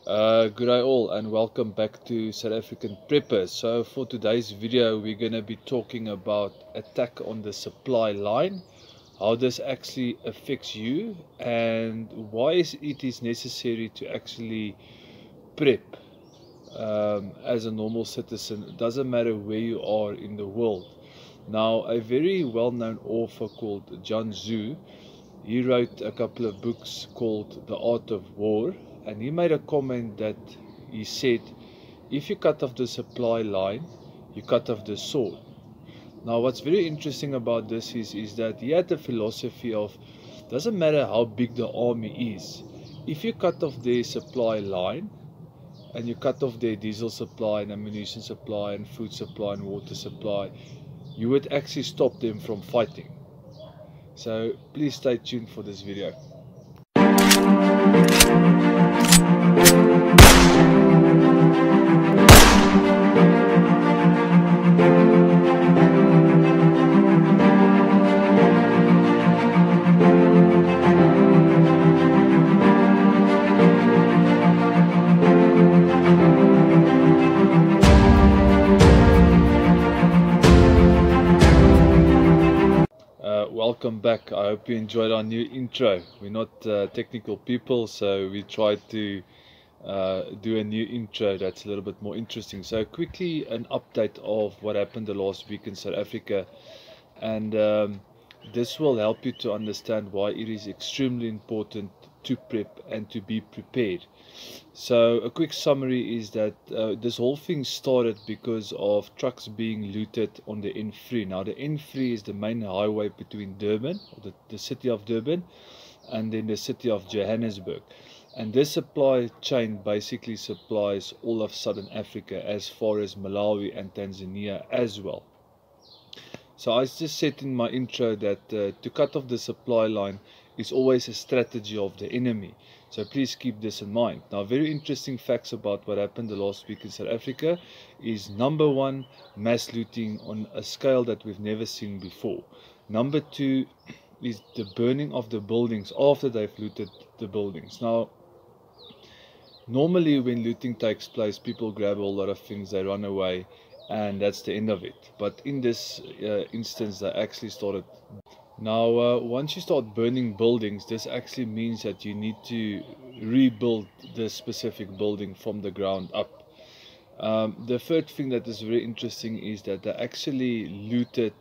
Good day all, and welcome back to South African Preppers. So for today's video we're going to be talking about attack on the supply line, how this actually affects you, and why it is necessary to actually prep as a normal citizen. It doesn't matter where you are in the world. Now, a very well-known author called John Zhu, he wrote a couple of books called The Art of War, and he made a comment that he said, if you cut off the supply line, you cut off the sword. Now, what's very interesting about this is that he had the philosophy of, doesn't matter how big the army is, if you cut off their supply line, and you cut off their diesel supply and ammunition supply and food supply and water supply, you would actually stop them from fighting. So please stay tuned for this video. Welcome back. I hope you enjoyed our new intro. We're not technical people, so we tried to do a new intro that's a little bit more interesting. So quickly, an update of what happened the last week in South Africa, and this will help you to understand why it is extremely important to prep and to be prepared. So a quick summary is that this whole thing started because of trucks being looted on the N3. Now the N3 is the main highway between Durban, or the city of Durban, and then the city of Johannesburg. And this supply chain basically supplies all of Southern Africa as far as Malawi and Tanzania as well. So I just said in my intro that to cut off the supply line is always a strategy of the enemy. So please keep this in mind. Now, very interesting facts about what happened the last week in South Africa is, number one, mass looting on a scale that we've never seen before. Number two is the burning of the buildings after they've looted the buildings. Now, normally when looting takes place, people grab a lot of things, they run away, and that's the end of it. But in this instance, they actually started. Now, once you start burning buildings, this actually means that you need to rebuild the specific building from the ground up. The third thing that is very interesting is that they actually looted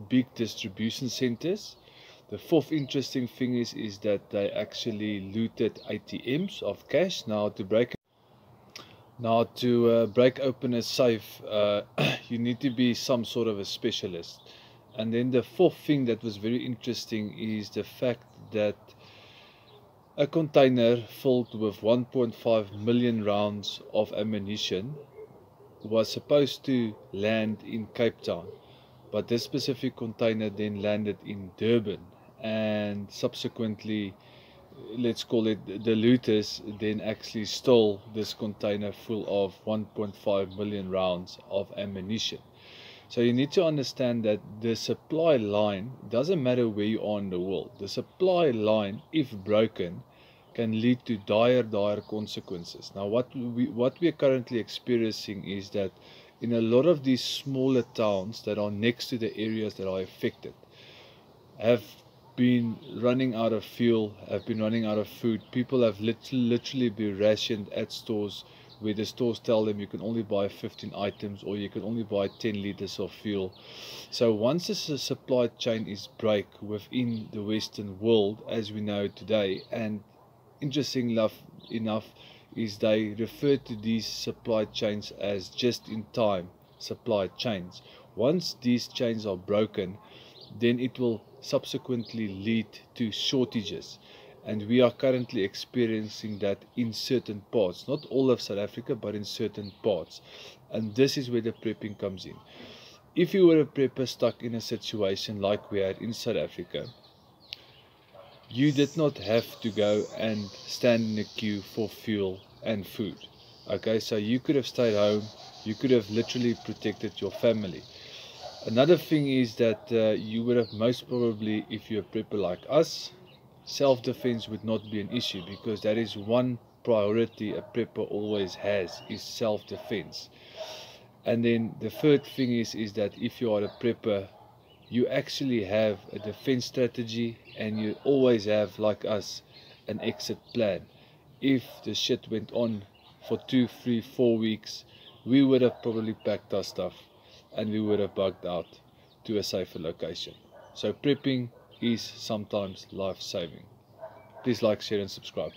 big distribution centers. The fourth interesting thing is that they actually looted ATMs of cash. Now, to break open a safe, you need to be some sort of a specialist. And then the fourth thing that was very interesting is the fact that a container filled with 1.5 million rounds of ammunition was supposed to land in Cape Town, but this specific container then landed in Durban, and subsequently, let's call it, the looters then actually stole this container full of 1.5 million rounds of ammunition. So you need to understand that the supply line, doesn't matter where you are in the world, the supply line, if broken, can lead to dire consequences. Now what we are currently experiencing is that in a lot of these smaller towns that are next to the areas that are affected, have been running out of fuel, have been running out of food. People have literally been rationed at stores, where the stores tell them you can only buy 15 items or you can only buy 10 liters of fuel. So once this supply chain is break within the Western world as we know today, and interesting enough is they refer to these supply chains as just-in-time supply chains. Once these chains are broken, then it will subsequently lead to shortages. And we are currently experiencing that in certain parts, not all of South Africa, but in certain parts. And this is where the prepping comes in. If you were a prepper stuck in a situation like we had in South Africa, you did not have to go and stand in a queue for fuel and food. Okay, so you could have stayed home, you could have literally protected your family. Another thing is that you would have most probably, if you're a prepper like us, self-defense would not be an issue, because that is one priority a prepper always has is self-defense. And then the third thing is that if you are a prepper, you actually have a defense strategy, and you always have, like us, an exit plan. If the shit went on for 2, 3, 4 weeks, we would have probably packed our stuff and we would have bugged out to a safer location. So prepping is sometimes life-saving. Please like, share and subscribe.